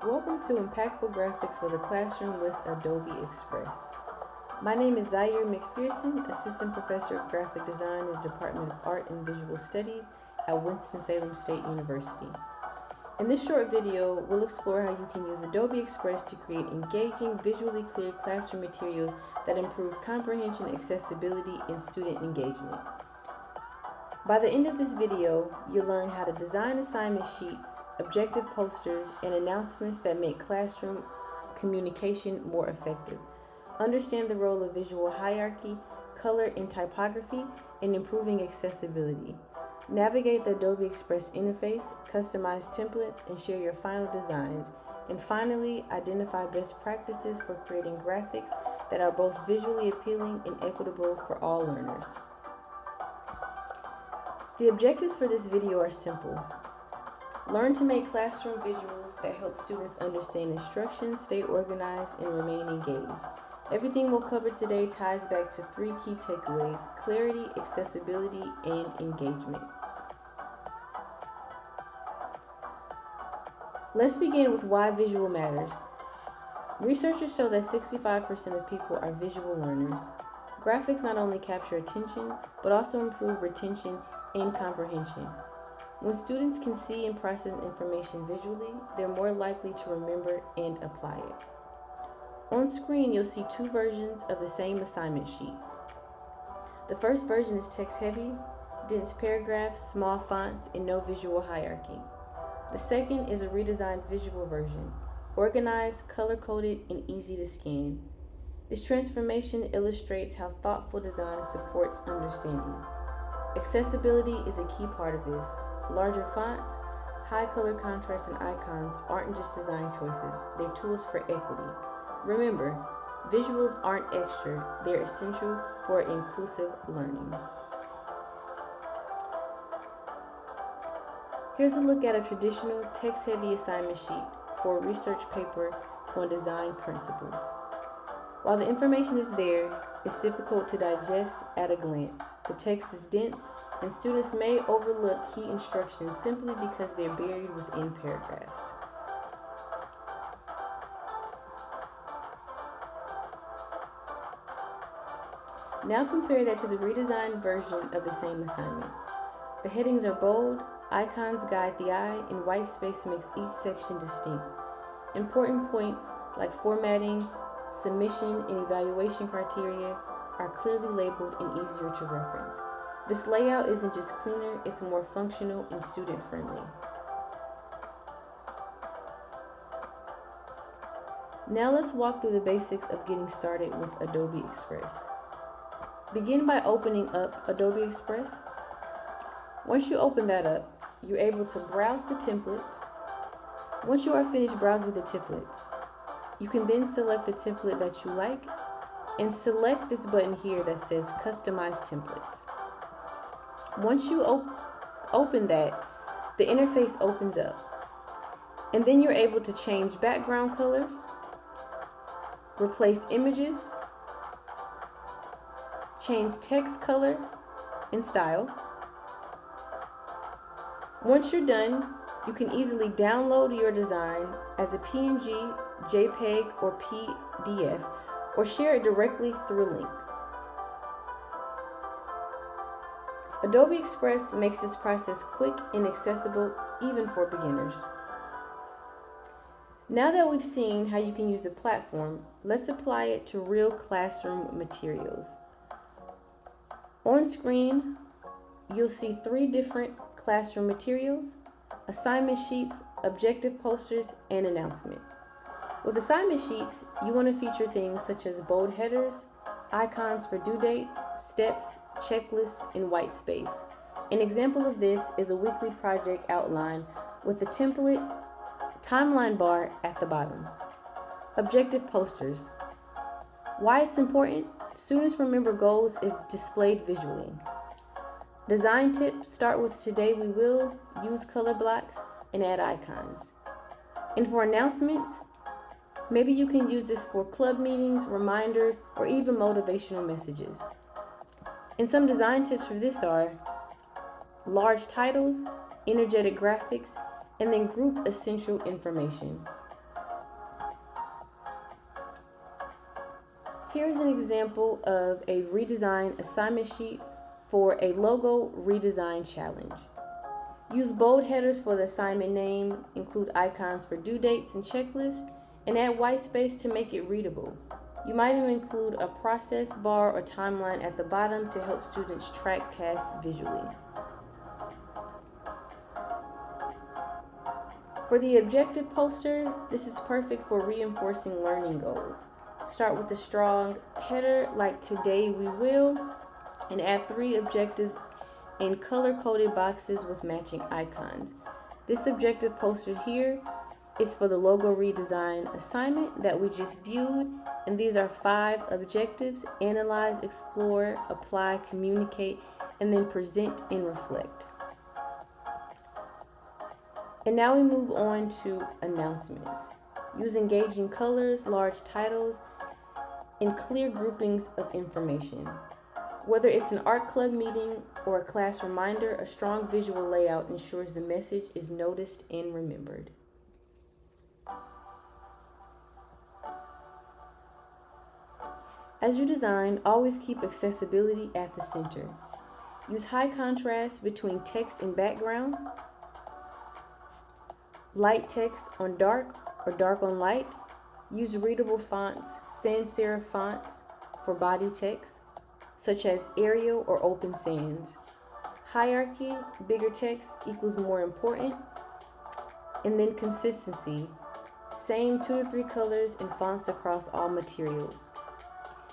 Welcome to Impactful Graphics for the Classroom with Adobe Express. My name is Zaire McPherson, Assistant Professor of Graphic Design in the Department of Art and Visual Studies at Winston-Salem State University. In this short video, we'll explore how you can use Adobe Express to create engaging, visually clear classroom materials that improve comprehension, accessibility, and student engagement. By the end of this video, you'll learn how to design assignment sheets, objective posters, and announcements that make classroom communication more effective. Understand the role of visual hierarchy, color, and typography in improving accessibility. Navigate the Adobe Express interface, customize templates, and share your final designs. And finally, identify best practices for creating graphics that are both visually appealing and equitable for all learners. The objectives for this video are simple. Learn to make classroom visuals that help students understand instructions, stay organized, and remain engaged. Everything we'll cover today ties back to three key takeaways: clarity, accessibility, and engagement. Let's begin with why visual matters. Researchers show that 65% of people are visual learners. Graphics not only capture attention, but also improve retention and comprehension. When students can see and process information visually, they're more likely to remember and apply it. On screen, you'll see two versions of the same assignment sheet. The first version is text-heavy, dense paragraphs, small fonts, and no visual hierarchy. The second is a redesigned visual version, organized, color-coded, and easy to scan. This transformation illustrates how thoughtful design supports understanding. Accessibility is a key part of this. Larger fonts, high color contrast, and icons aren't just design choices, they're tools for equity. Remember, visuals aren't extra, they're essential for inclusive learning. Here's a look at a traditional text-heavy assignment sheet for a research paper on design principles. While the information is there, it's difficult to digest at a glance. The text is dense, and students may overlook key instructions simply because they're buried within paragraphs. Now compare that to the redesigned version of the same assignment. The headings are bold, icons guide the eye, and white space makes each section distinct. Important points like formatting, submission, and evaluation criteria are clearly labeled and easier to reference. This layout isn't just cleaner, it's more functional and student-friendly. Now let's walk through the basics of getting started with Adobe Express. Begin by opening up Adobe Express. Once you open that up, you're able to browse the templates. Once you are finished browsing the templates, you can then select the template that you like and select this button here that says Customize Templates. Once you open that, the interface opens up. And then you're able to change background colors, replace images, change text color and style. Once you're done, you can easily download your design as a PNG, JPEG, or PDF, or share it directly through a link. Adobe Express makes this process quick and accessible even for beginners. Now that we've seen how you can use the platform, let's apply it to real classroom materials. On screen, you'll see three different classroom materials: assignment sheets, objective posters, and announcement. With assignment sheets, you want to feature things such as bold headers, icons for due date, steps, checklists, and white space. An example of this is a weekly project outline with a template timeline bar at the bottom. Objective posters. Why it's important? Students remember goals if displayed visually. Design tips start with "Today we will," use color blocks, and add icons. And for announcements, maybe you can use this for club meetings, reminders, or even motivational messages. And some design tips for this are large titles, energetic graphics, and then group essential information. Here's an example of a redesigned assignment sheet for a logo redesign challenge. Use bold headers for the assignment name, include icons for due dates and checklists, and add white space to make it readable. You might even include a process bar or timeline at the bottom to help students track tasks visually. For the objective poster, this is perfect for reinforcing learning goals. Start with a strong header like "Today we will," and add 3 objectives in color-coded boxes with matching icons. This objective poster here is for the logo redesign assignment that we just viewed, and these are 5 objectives: analyze, explore, apply, communicate, and then present and reflect. And now we move on to announcements. Use engaging colors, large titles, and clear groupings of information. Whether it's an art club meeting or a class reminder, a strong visual layout ensures the message is noticed and remembered. As you design, always keep accessibility at the center. Use high contrast between text and background, light text on dark or dark on light. Use readable fonts, sans serif fonts for body text, such as Arial or Open Sans. Hierarchy, bigger text equals more important. And then consistency, same 2 to 3 colors and fonts across all materials.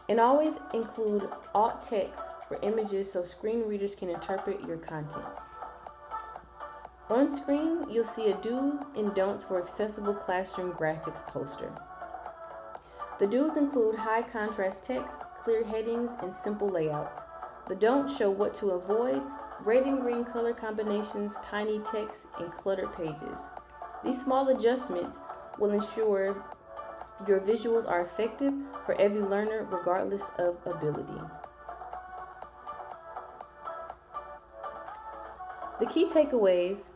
And always include alt text for images so screen readers can interpret your content. On screen, you'll see a do's and don'ts for accessible classroom graphics poster. The do's include high contrast text, clear headings, and simple layouts. The don'ts show what to avoid: red and green color combinations, tiny text, and cluttered pages. These small adjustments will ensure your visuals are effective for every learner regardless of ability. The key takeaways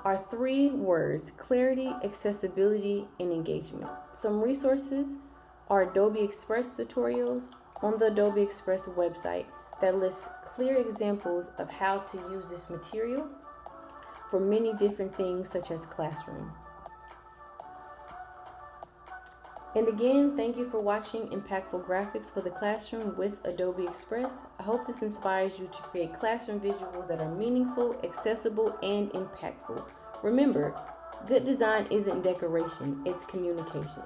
are 3 words: clarity, accessibility, and engagement. Some resources are Adobe Express tutorials on the Adobe Express website that lists clear examples of how to use this material for many different things such as classroom. And again, thank you for watching Impactful Graphics for the Classroom with Adobe Express. I hope this inspires you to create classroom visuals that are meaningful, accessible, and impactful. Remember, good design isn't decoration, it's communication.